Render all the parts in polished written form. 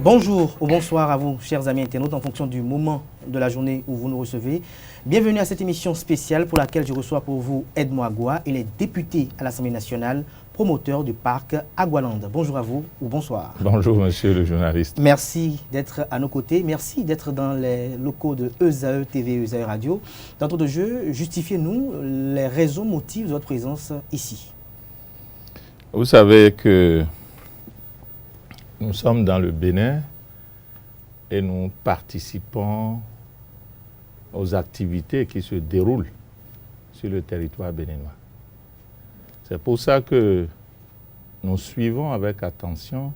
Bonjour ou bonsoir à vous, chers amis internautes, en fonction du moment de la journée où vous nous recevez. Bienvenue à cette émission spéciale pour laquelle je reçois pour vous Edmond Agua. Il est député à l'Assemblée nationale, promoteur du parc Agualand. Bonjour à vous ou bonsoir. Bonjour, monsieur le journaliste. Merci d'être à nos côtés. Merci d'être dans les locaux de ESAE TV et ESAE Radio. D'entrée de jeu, justifiez-nous les raisons, motifs de votre présence ici. Vous savez que nous sommes dans le Bénin et nous participons aux activités qui se déroulent sur le territoire béninois. C'est pour ça que nous suivons avec attention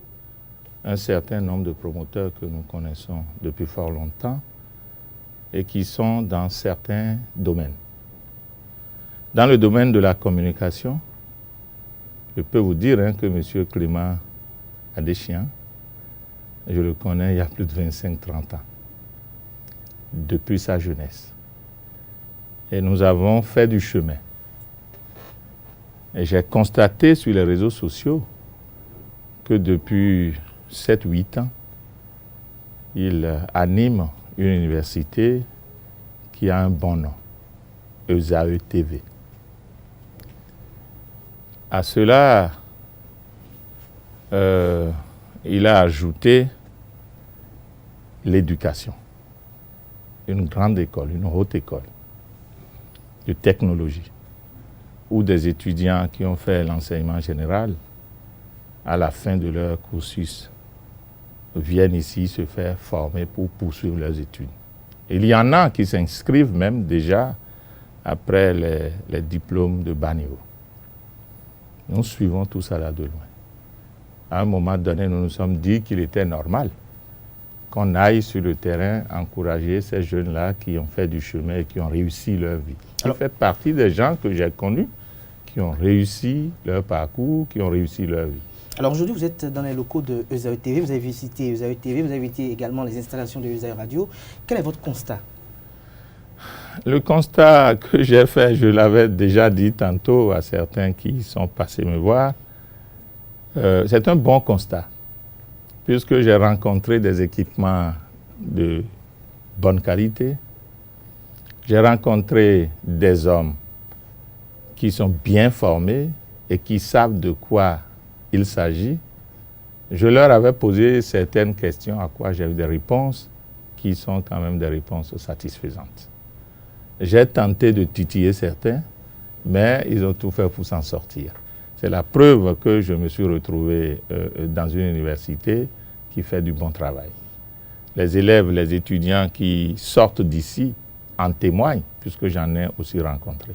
un certain nombre de promoteurs que nous connaissons depuis fort longtemps et qui sont dans certains domaines. Dans le domaine de la communication, je peux vous dire que M. Clément Adéchian, je le connais il y a plus de 25-30 ans, depuis sa jeunesse. Et nous avons fait du chemin. Et j'ai constaté sur les réseaux sociaux que depuis 7-8 ans, il anime une université qui a un bon nom, ESAE TV. À cela, il a ajouté l'éducation, une grande école, une haute école de technologie, où des étudiants qui ont fait l'enseignement général, à la fin de leur cursus, viennent ici se faire former pour poursuivre leurs études. Il y en a qui s'inscrivent même déjà après les diplômes de bas niveau. Nous suivons tout ça là de loin. À un moment donné, nous nous sommes dit qu'il était normal qu'on aille sur le terrain encourager ces jeunes-là qui ont fait du chemin et qui ont réussi leur vie. Je fais partie des gens que j'ai connus qui ont réussi leur parcours, qui ont réussi leur vie. Alors aujourd'hui, vous êtes dans les locaux de ESAE TV, vous avez visité ESAE TV, vous avez visité également les installations de ESAE Radio. Quel est votre constat? Le constat que j'ai fait, je l'avais déjà dit tantôt à certains qui sont passés me voir, c'est un bon constat, puisque j'ai rencontré des équipements de bonne qualité. J'ai rencontré des hommes qui sont bien formés et qui savent de quoi il s'agit. Je leur avais posé certaines questions à quoi j'ai eu des réponses qui sont quand même des réponses satisfaisantes. J'ai tenté de titiller certains, mais ils ont tout fait pour s'en sortir. C'est la preuve que je me suis retrouvé dans une université qui fait du bon travail. Les élèves, les étudiants qui sortent d'ici en témoignent, puisque j'en ai aussi rencontré.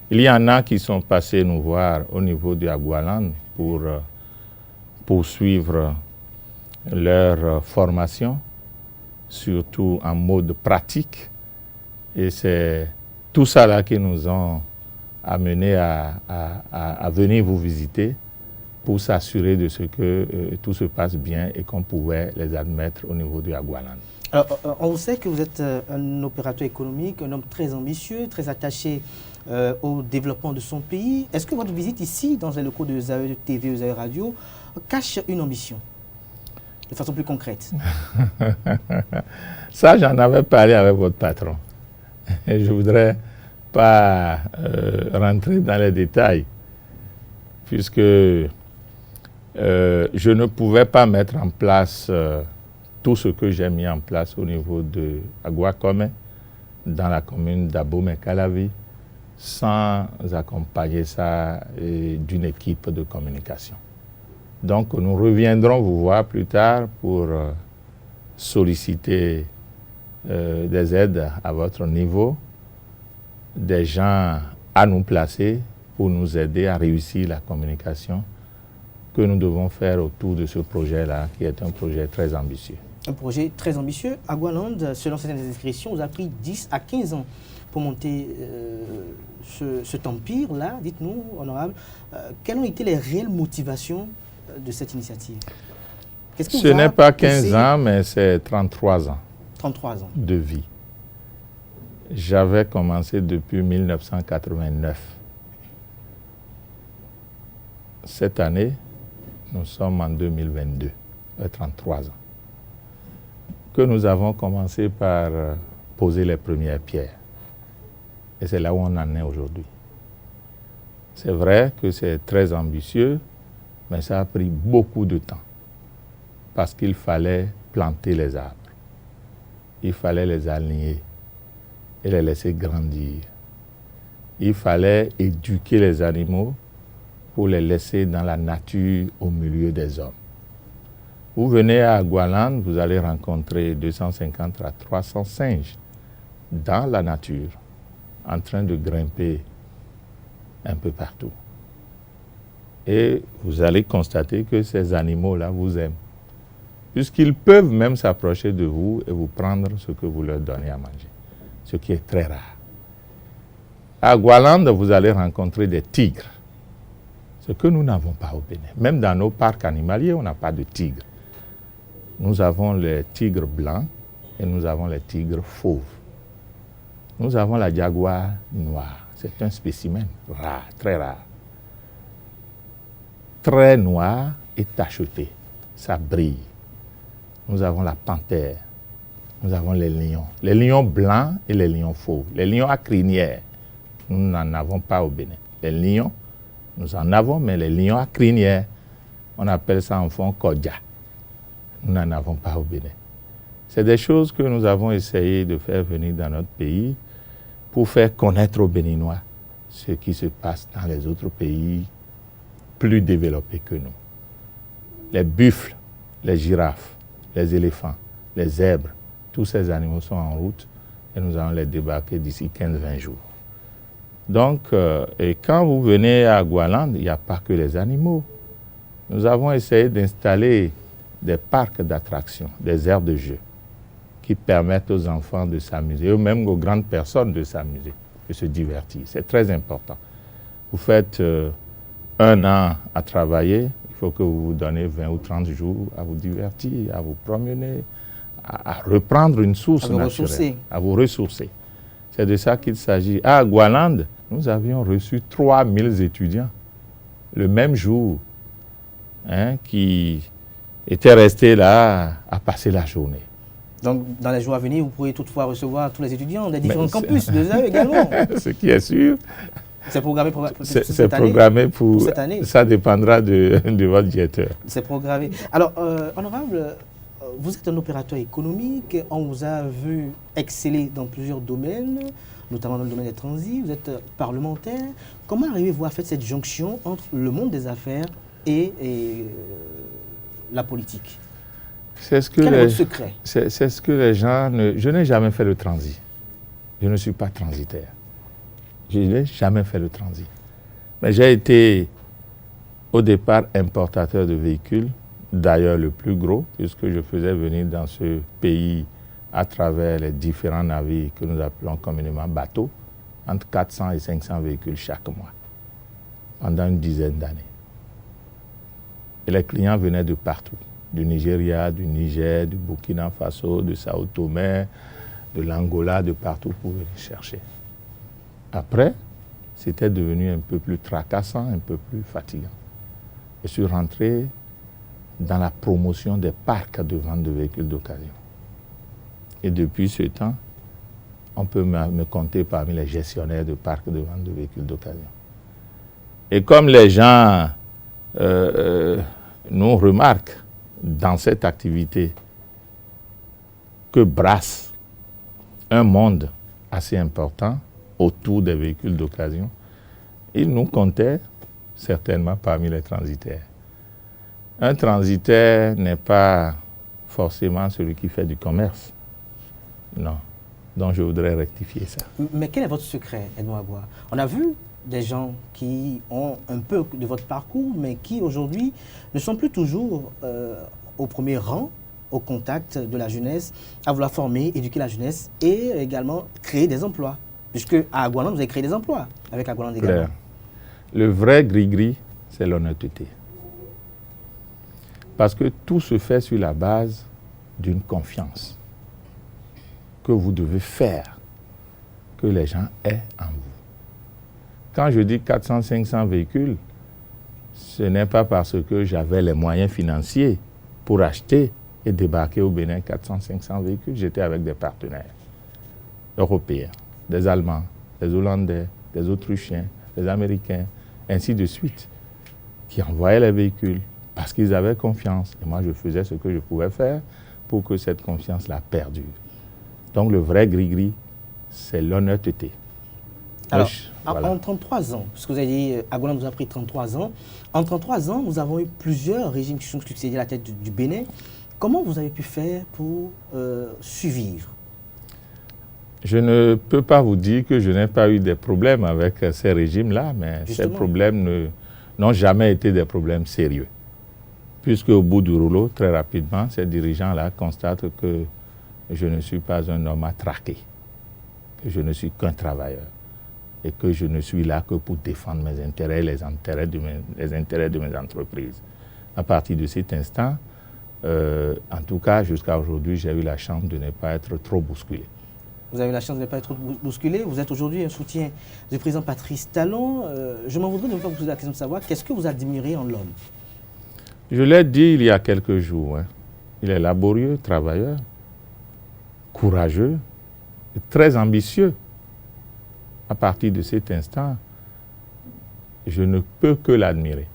Il y en a qui sont passés nous voir au niveau du Agualand pour poursuivre leur formation, surtout en mode pratique. Et c'est tout ça là qui nous ont amenés à venir vous visiter pour s'assurer de ce que tout se passe bien et qu'on pouvait les admettre au niveau du Agualand. Alors, on sait que vous êtes un opérateur économique, un homme très ambitieux, très attaché au développement de son pays. Est-ce que votre visite ici, dans les locaux de ESAE TV, ESAE Radio, cache une ambition, de façon plus concrète? Ça, j'en avais parlé avec votre patron. Et je ne voudrais pas rentrer dans les détails, puisque je ne pouvais pas mettre en place tout ce que j'ai mis en place au niveau de Aguakome, dans la commune d'Abomey-Calavi, sans accompagner ça d'une équipe de communication. Donc nous reviendrons vous voir plus tard pour solliciter des aides à votre niveau, des gens à nous placer pour nous aider à réussir la communication que nous devons faire autour de ce projet-là, qui est un projet très ambitieux. Un projet très ambitieux. Agualand, selon certaines inscriptions, vous a pris 10 à 15 ans pour monter cet empire-là. Dites-nous, honorable, quelles ont été les réelles motivations de cette initiative? Ce n'est pas 15 ans, mais c'est 33 ans. 33 ans. De vie. J'avais commencé depuis 1989. Cette année, nous sommes en 2022, 33 ans, que nous avons commencé par poser les premières pierres. Et c'est là où on en est aujourd'hui. C'est vrai que c'est très ambitieux, mais ça a pris beaucoup de temps. Parce qu'il fallait planter les arbres. Il fallait les aligner et les laisser grandir. Il fallait éduquer les animaux pour les laisser dans la nature au milieu des hommes. Vous venez à Agualand, vous allez rencontrer 250 à 300 singes dans la nature, en train de grimper un peu partout. Et vous allez constater que ces animaux-là vous aiment, puisqu'ils peuvent même s'approcher de vous et vous prendre ce que vous leur donnez à manger, ce qui est très rare. À Agualand, vous allez rencontrer des tigres, ce que nous n'avons pas au Bénin. Même dans nos parcs animaliers, on n'a pas de tigres. Nous avons les tigres blancs et nous avons les tigres fauves. Nous avons la jaguar noire. C'est un spécimen rare, très rare. Très noir et tacheté. Ça brille. Nous avons la panthère. Nous avons les lions blancs et les lions fauves. Les lions à crinière, nous n'en avons pas au Bénin. Les lions, nous en avons, mais les lions à crinière, on appelle ça en fond kodja. Nous n'en avons pas au Bénin. C'est des choses que nous avons essayé de faire venir dans notre pays pour faire connaître aux Béninois ce qui se passe dans les autres pays plus développés que nous. Les buffles, les girafes, les éléphants, les zèbres, tous ces animaux sont en route et nous allons les débarquer d'ici 15-20 jours. Donc, et quand vous venez à Agualand, il n'y a pas que les animaux. Nous avons essayé d'installer des parcs d'attractions, des aires de jeu qui permettent aux enfants de s'amuser, ou même aux grandes personnes de s'amuser, de se divertir. C'est très important. Vous faites 1 an à travailler, il faut que vous vous donnez 20 ou 30 jours à vous divertir, à vous promener, à reprendre une source naturelle, à vous ressourcer. C'est de ça qu'il s'agit. À Agualand, nous avions reçu 3000 étudiants le même jour, qui étaient restés là à passer la journée. Donc, dans les jours à venir, vous pourrez toutefois recevoir tous les étudiants des différents campus de l'AE également. Ce qui est sûr. C'est programmé pour cette année. Ça dépendra de votre directeur. C'est programmé. Alors, honorable, vous êtes un opérateur économique. On vous a vu exceller dans plusieurs domaines, notamment dans le domaine des transits. Vous êtes parlementaire. Comment arrivez-vous à faire cette jonction entre le monde des affaires et la politique? Quel est votre secret? C'est ce que les gens... Je n'ai jamais fait le transit. Je ne suis pas transitaire. Je n'ai jamais fait le transit. Mais j'ai été au départ importateur de véhicules, d'ailleurs le plus gros, puisque je faisais venir dans ce pays à travers les différents navires que nous appelons communément bateaux, entre 400 et 500 véhicules chaque mois, pendant une dizaine d'années. Et les clients venaient de partout, du Nigeria, du Niger, du Burkina Faso, de Sao Tomé, de l'Angola, de partout pour venir chercher. Après, c'était devenu un peu plus tracassant, un peu plus fatigant. Je suis rentré dans la promotion des parcs de vente de véhicules d'occasion. Et depuis ce temps, on peut me compter parmi les gestionnaires de parcs de vente de véhicules d'occasion. Et comme les gens nous remarquent dans cette activité que brasse un monde assez important autour des véhicules d'occasion, ils nous comptaient certainement parmi les transitaires. Un transitaire n'est pas forcément celui qui fait du commerce. Non. Donc je voudrais rectifier ça. Mais quel est votre secret, Edmond Agua? On a vu des gens qui ont un peu de votre parcours, mais qui aujourd'hui ne sont plus toujours au premier rang, au contact de la jeunesse, à vouloir former, éduquer la jeunesse et également créer des emplois. Puisque à Agualand, vous avez créé des emplois avec Agualand également. Claire. Le vrai gris-gris, c'est l'honnêteté. Parce que tout se fait sur la base d'une confiance que vous devez faire que les gens aient en vous. Quand je dis 400-500 véhicules, ce n'est pas parce que j'avais les moyens financiers pour acheter et débarquer au Bénin 400-500 véhicules. J'étais avec des partenaires européens, des Allemands, des Hollandais, des Autrichiens, des Américains, ainsi de suite, qui envoyaient les véhicules parce qu'ils avaient confiance. Et moi, je faisais ce que je pouvais faire pour que cette confiance-là perdure. Donc, le vrai gris-gris, c'est l'honnêteté. Alors, voilà. En 33 ans, parce que vous avez dit, Agoaland nous a pris 33 ans, en 33 ans, nous avons eu plusieurs régimes qui sont succédés à la tête du Bénin. Comment vous avez pu faire pour survivre? Je ne peux pas vous dire que je n'ai pas eu des problèmes avec ces régimes-là, mais Justement. ces problèmes n'ont jamais été des problèmes sérieux. Puisque au bout du rouleau, très rapidement, ces dirigeants-là constatent que je ne suis pas un homme à traquer, que je ne suis qu'un travailleur et que je ne suis là que pour défendre mes intérêts, les intérêts de mes entreprises. À partir de cet instant, en tout cas, jusqu'à aujourd'hui, j'ai eu la chance de ne pas être trop bousculé. Vous avez la chance de ne pas être bousculé. Vous êtes aujourd'hui un soutien du président Patrice Talon. Je m'en voudrais de ne pas vous poser la question de savoir qu'est-ce que vous admirez en l'homme? Je l'ai dit il y a quelques jours. Il est laborieux, travailleur, courageux, et très ambitieux. À partir de cet instant, je ne peux que l'admirer.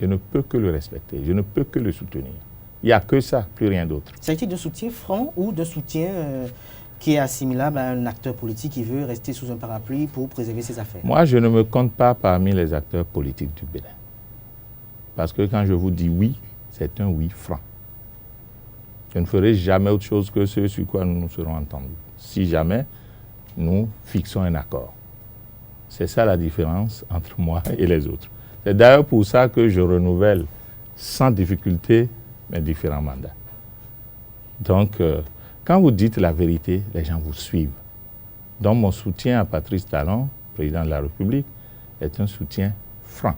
Je ne peux que le respecter. Je ne peux que le soutenir. Il n'y a que ça, plus rien d'autre. S'agit-il d'un soutien franc ou d'un soutien qui est assimilable à un acteur politique qui veut rester sous un parapluie pour préserver ses affaires? Moi, je ne me compte pas parmi les acteurs politiques du Bénin. Parce que quand je vous dis oui, c'est un oui franc. Je ne ferai jamais autre chose que ce sur quoi nous nous serons entendus. Si jamais nous fixons un accord. C'est ça la différence entre moi et les autres. C'est d'ailleurs pour ça que je renouvelle sans difficulté mes différents mandats. Donc, quand vous dites la vérité, les gens vous suivent. Donc, mon soutien à Patrice Talon, président de la République, est un soutien franc.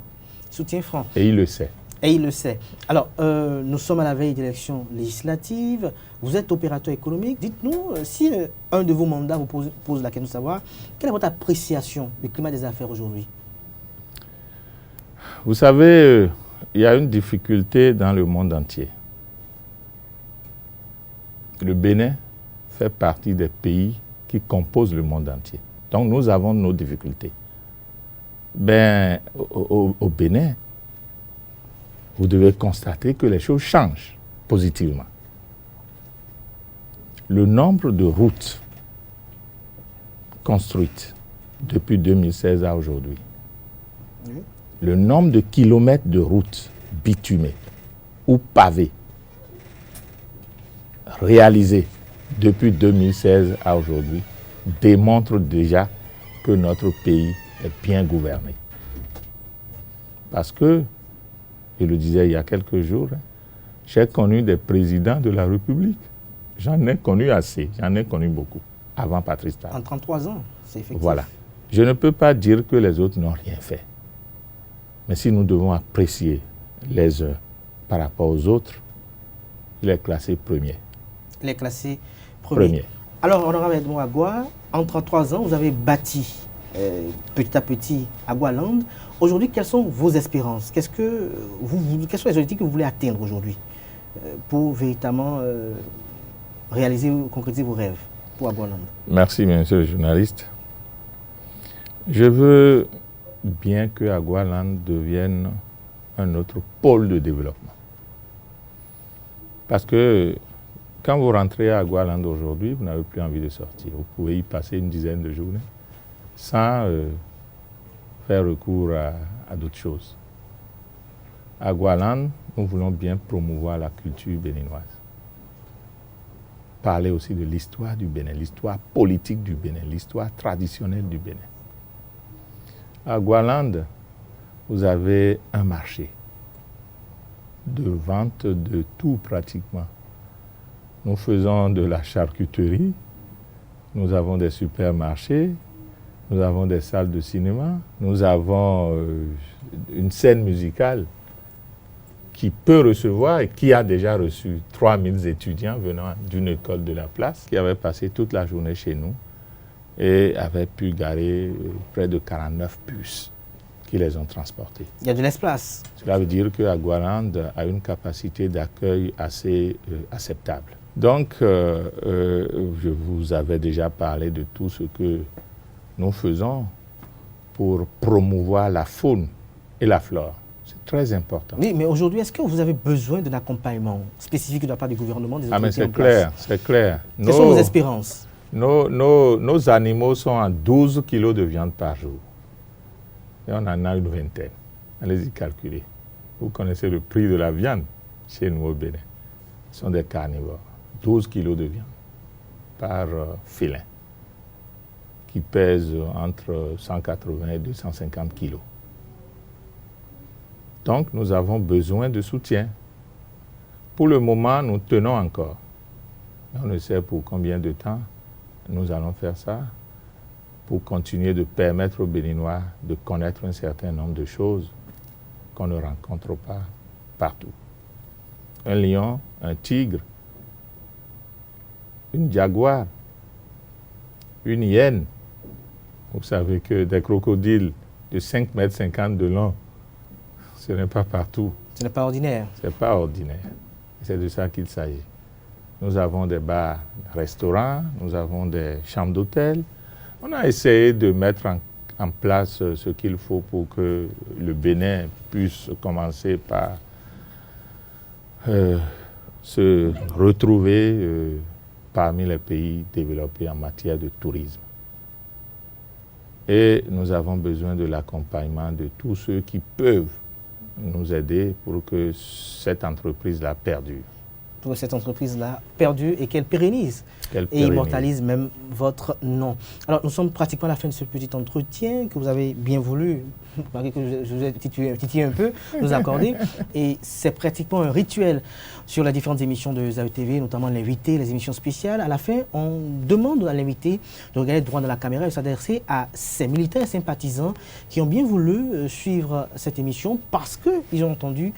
Soutien franc. Et il le sait. Et il le sait. Alors, nous sommes à la veille d'élections législatives. Vous êtes opérateur économique. Dites-nous, si un de vos mandats vous pose la question de savoir, quelle est votre appréciation du climat des affaires aujourd'hui? Vous savez, il y a une difficulté dans le monde entier. Le Bénin fait partie des pays qui composent le monde entier. Donc, nous avons nos difficultés. Ben, au Bénin, vous devez constater que les choses changent positivement. Le nombre de routes construites depuis 2016 à aujourd'hui, le nombre de kilomètres de routes bitumées ou pavées réalisées depuis 2016 à aujourd'hui démontre déjà que notre pays est bien gouverné. Parce que, je le disais il y a quelques jours, j'ai connu des présidents de la République. J'en ai connu assez, j'en ai connu beaucoup, avant Patrice Talon. En 33 ans, c'est effectif. Voilà. Je ne peux pas dire que les autres n'ont rien fait. Mais si nous devons apprécier les uns par rapport aux autres, il est classé premier. Il est classé premier. Alors, honorable Edmond Agua, en 33 ans, vous avez bâti petit à petit Agoaland. Aujourd'hui, quelles sont vos espérances? Quels sont les objectifs que vous voulez atteindre aujourd'hui pour véritablement réaliser ou concrétiser vos rêves pour Agoaland? Merci, monsieur le journaliste. Je veux bien que Agoaland devienne un autre pôle de développement. Parce que quand vous rentrez à Agoaland aujourd'hui, vous n'avez plus envie de sortir. Vous pouvez y passer une dizaine de journées sans faire recours à d'autres choses. À Agoaland, nous voulons bien promouvoir la culture béninoise. Parler aussi de l'histoire du Bénin, l'histoire politique du Bénin, l'histoire traditionnelle du Bénin. À Agoaland, vous avez un marché de vente de tout pratiquement. Nous faisons de la charcuterie, nous avons des supermarchés, nous avons des salles de cinéma, nous avons une scène musicale qui peut recevoir et qui a déjà reçu 3000 étudiants venant d'une école de la place qui avaient passé toute la journée chez nous et avait pu garer près de 49 bus qui les ont transportés. Il y a de l'espace. Cela veut dire que Aguarand a une capacité d'accueil assez acceptable. Donc, je vous avais déjà parlé de tout ce que nous faisons pour promouvoir la faune et la flore. C'est très important. Oui, mais aujourd'hui, est-ce que vous avez besoin d'un accompagnement spécifique de la part du gouvernement, des autorités mais c'est en clair, place? c'est clair. Quelles sont vos espérances? Nos animaux sont à 12 kilos de viande par jour. Et on en a une vingtaine. Allez-y calculer. Vous connaissez le prix de la viande chez nous au Bénin. Ce sont des carnivores. 12 kilos de viande par félin, qui pèse entre 180 et 250 kilos. Donc, nous avons besoin de soutien. Pour le moment, nous tenons encore. On ne sait pour combien de temps nous allons faire ça, pour continuer de permettre aux Béninois de connaître un certain nombre de choses qu'on ne rencontre pas partout. Un lion, un tigre, une jaguar, une hyène. Vous savez que des crocodiles de 5,50 m de long, ce n'est pas partout. Ce n'est pas ordinaire. Ce n'est pas ordinaire. C'est de ça qu'il s'agit. Nous avons des bars, restaurants, nous avons des chambres d'hôtel. On a essayé de mettre en place ce qu'il faut pour que le Bénin puisse commencer par se retrouver parmi les pays développés en matière de tourisme. Et nous avons besoin de l'accompagnement de tous ceux qui peuvent nous aider pour que cette entreprise-là perdure. Pour cette entreprise-là perdue et qu'elle pérennise. Et immortalise même votre nom. Alors, nous sommes pratiquement à la fin de ce petit entretien que vous avez bien voulu, malgré que je vous ai titillé un peu, nous accorder. Et c'est pratiquement un rituel sur les différentes émissions de ZAE-TV, notamment l'invité, les émissions spéciales. À la fin, on demande à l'invité de regarder droit dans la caméra et de s'adresser à ces militaires et sympathisants qui ont bien voulu suivre cette émission parce qu'ils ont entendu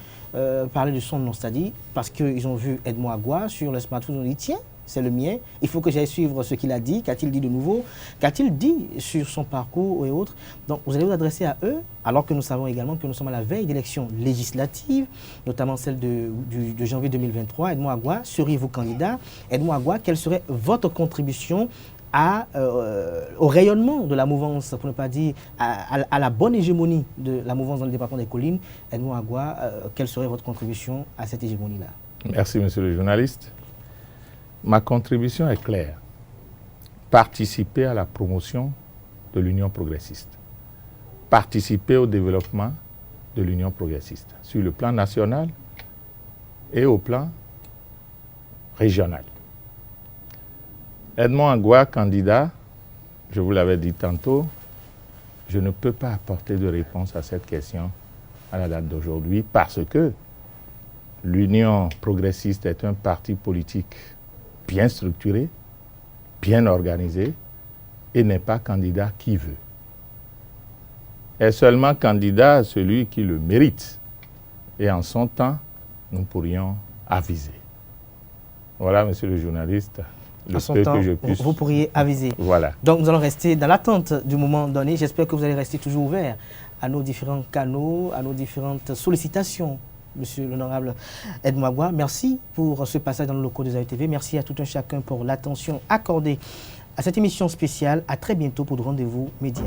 parler de son nom, c'est-à-dire parce qu'ils ont vu Edmond Aguah sur le smartphone, ils ont dit tiens, c'est le mien, il faut que j'aille suivre ce qu'il a dit, qu'a-t-il dit de nouveau, qu'a-t-il dit sur son parcours et autres. Donc vous allez vous adresser à eux, alors que nous savons également que nous sommes à la veille d'élections législatives, notamment celle de janvier 2023. Edmond Aguah, seriez-vous candidat? Edmond Aguah, quelle serait votre contribution au rayonnement de la mouvance, pour ne pas dire à la bonne hégémonie de la mouvance dans le département des collines? Edmond Aguah, quelle serait votre contribution à cette hégémonie-là? Merci, monsieur le journaliste. Ma contribution est claire. Participer à la promotion de l'Union progressiste. Participer au développement de l'Union progressiste sur le plan national et au plan régional. Edmond Aguah, candidat, je vous l'avais dit tantôt, je ne peux pas apporter de réponse à cette question à la date d'aujourd'hui parce que l'Union progressiste est un parti politique bien structuré, bien organisé et n'est pas candidat qui veut. Est seulement candidat celui qui le mérite. Et en son temps, nous pourrions aviser. Voilà, monsieur le journaliste, le peu que je puisse... Vous pourriez aviser. Voilà. Donc nous allons rester dans l'attente du moment donné. J'espère que vous allez rester toujours ouvert à nos différents canaux, à nos différentes sollicitations. Monsieur l'honorable Edmond Aguah, merci pour ce passage dans le locaux de ZAE-TV. Merci à tout un chacun pour l'attention accordée à cette émission spéciale. À très bientôt pour de rendez-vous médias.